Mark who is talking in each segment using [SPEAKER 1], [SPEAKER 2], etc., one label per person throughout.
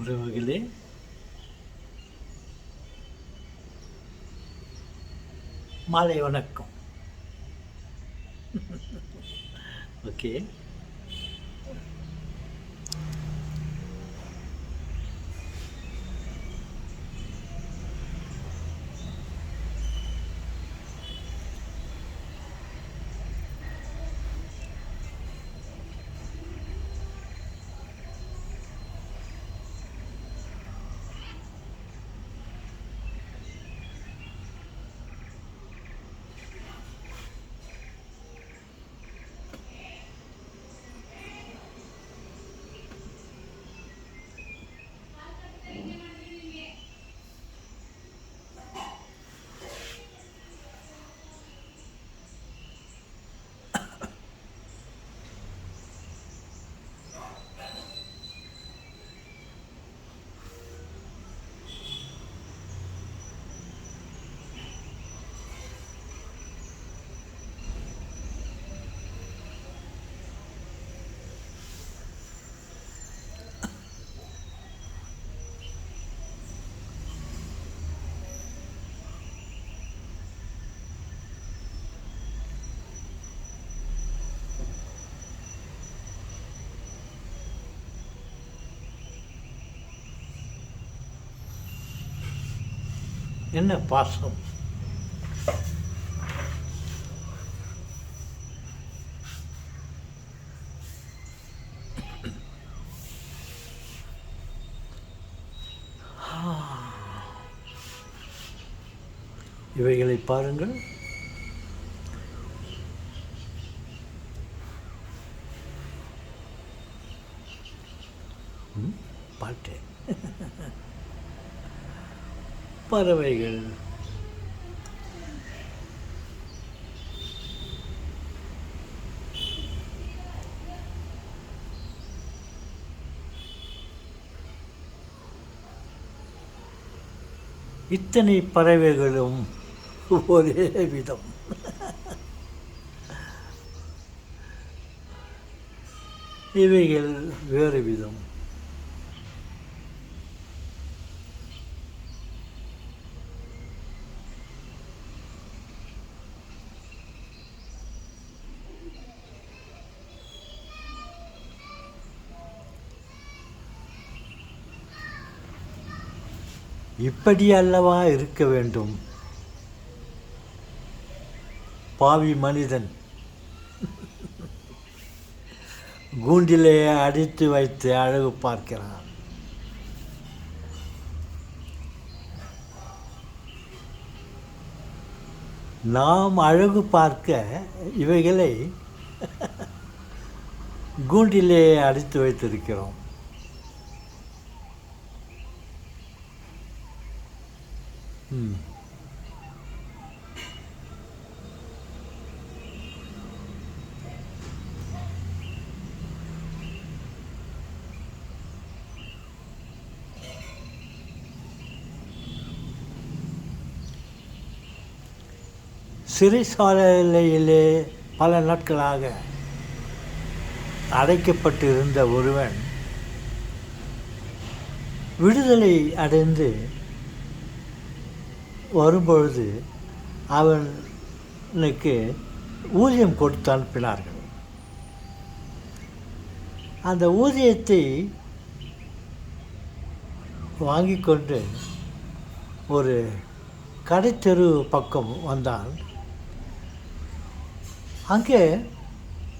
[SPEAKER 1] உறவுகளே, மாலை வணக்கம். ஓகே, என்ன பாசம்! இவைகளை பாருங்கள். பாட்டு பறவைகள் இத்தனை பறவைகளும் ஒரே விதம். இவைகள் வேறு விதம். இப்படி அல்லவா இருக்க வேண்டும் பாவி மனிதன்? கூண்டிலே அடித்து வைத்து அழகு பார்க்கிறான். நாம் அழகு பார்க்க இவைகளை கூண்டிலே அடித்து வைத்திருக்கிறோம். சிறைச்சாலையிலே பல நாட்களாக அடைக்கப்பட்டு இருந்த ஒருவன் விடுதலை அடைந்து வரும்பொழுது அவனுக்கு ஊதியம் கொடுத்து அனுப்பினார்கள். அந்த ஊதியத்தை வாங்கி கொண்டு ஒரு கடைத்தெரு பக்கம் வந்தான். அங்கே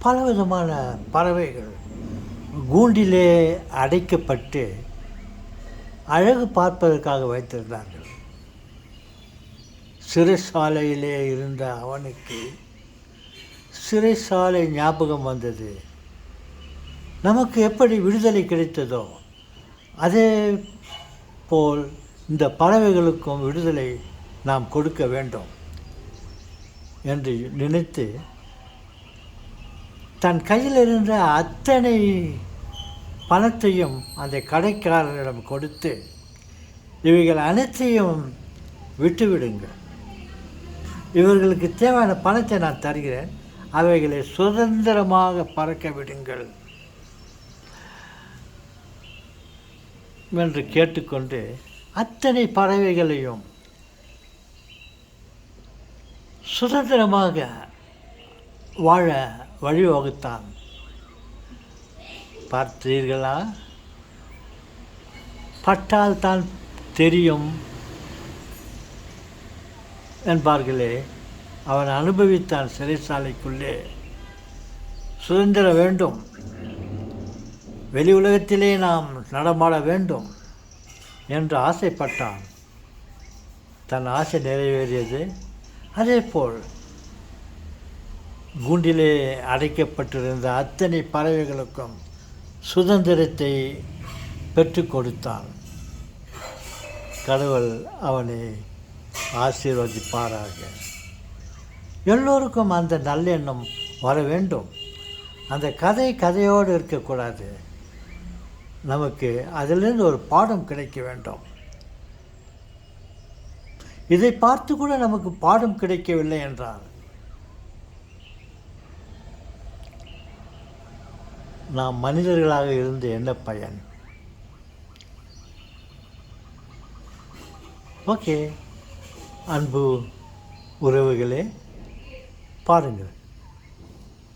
[SPEAKER 1] பலவிதமான பறவைகள் கூண்டிலே அடைக்கப்பட்டு அழகு பார்ப்பதற்காக வைத்திருந்தார்கள். சிறைச்சாலையிலே இருந்த அவனுக்கு சிறைச்சாலை ஞாபகம் வந்தது. நமக்கு எப்படி விடுதலை கிடைத்ததோ அதே போல் இந்த பறவைகளுக்கும் விடுதலை நாம் கொடுக்க வேண்டும் என்று நினைத்து தன் கையில் இருந்த அத்தனை பணத்தையும் அந்த கடைக்காரரிடம் கொடுத்து, இவைகள் அனைத்தையும் விட்டுவிடுங்கள், இவர்களுக்கு தேவையான பணத்தை நான் தருகிறேன், அவைகளை சுதந்திரமாக பறக்க விடுங்கள் என்று கேட்டுக்கொண்டு அத்தனை பறவைகளையும் சுதந்திரமாக வாழ வழிவகுத்தான். பார்த்தீர்களா? பட்டால் தான் தெரியும் என்பார்களே, அவன் அனுபவித்தான். சிறைச்சாலைக்குள்ளே சுதந்திரம் வேண்டும், வெளி உலகத்திலே நாம் நடமாட வேண்டும் என்று ஆசைப்பட்டான். தன் ஆசை நிறைவேறியது. அதேபோல் கூண்டிலே அடைக்கப்பட்டிருந்த அத்தனை பறவைகளுக்கும் சுதந்திரத்தை பெற்றுக் கொடுத்தான். கடவுள் அவனை ஆசீர்வதிப்பாராக. எல்லோருக்கும் அந்த நல்லெண்ணம் வர வேண்டும். அந்த கதையோடு இருக்கக்கூடாது. நமக்கு அதிலிருந்து ஒரு பாடம் கிடைக்க வேண்டும். இதை பார்த்து கூட நமக்கு பாடம் கிடைக்கவில்லை என்றால் நாம் மனிதர்களாக இருந்து என்ன பயன்? ஓகே, அன்பு உறவுகளே, பாருங்கள்,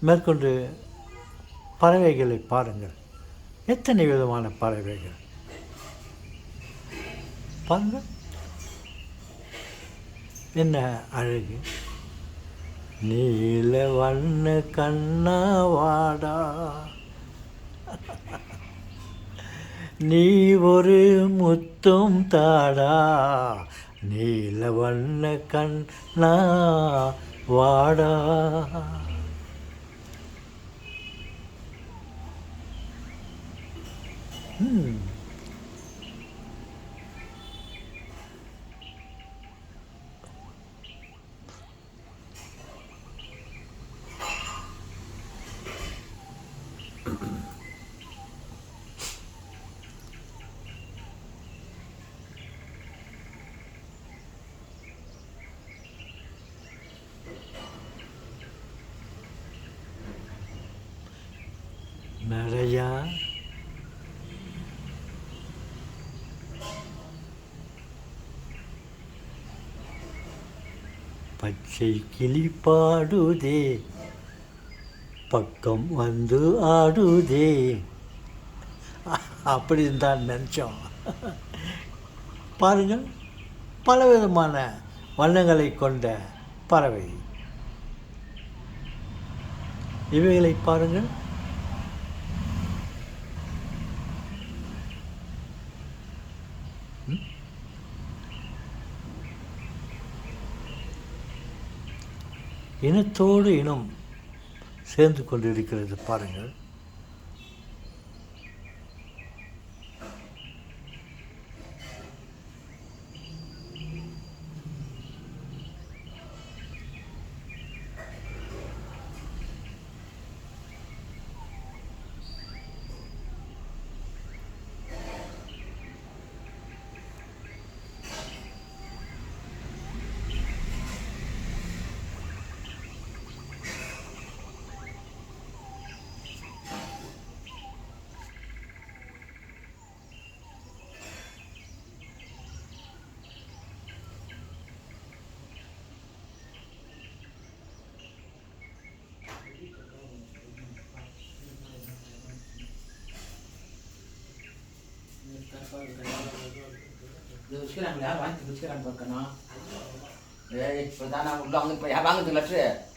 [SPEAKER 1] மேற்கொண்டு பறவைகளை பாருங்கள். எத்தனை விதமான பறவைகள் பாருங்கள், என்ன அழகு! நீல வண்ண கண்ணாவாடா, நீ ஒரு முத்தம் தாடா, நீல வண்ண கண்ணா வாடா. நிறையா பச்சை கிளி பாடுதே, பக்கம் வந்து ஆடுதே. அப்படின்னு தான் நினச்சோம். பாருங்கள், பலவிதமான வண்ணங்களை கொண்ட பறவை. இவைகளை பாருங்கள். இனத்தோடு இனம் சேர்ந்து கொண்டிருக்கிறது பாருங்கள்.
[SPEAKER 2] Sekarang lah, bantu sekarang berkena. Pertama ulang, apa yang bangun tu lah tu.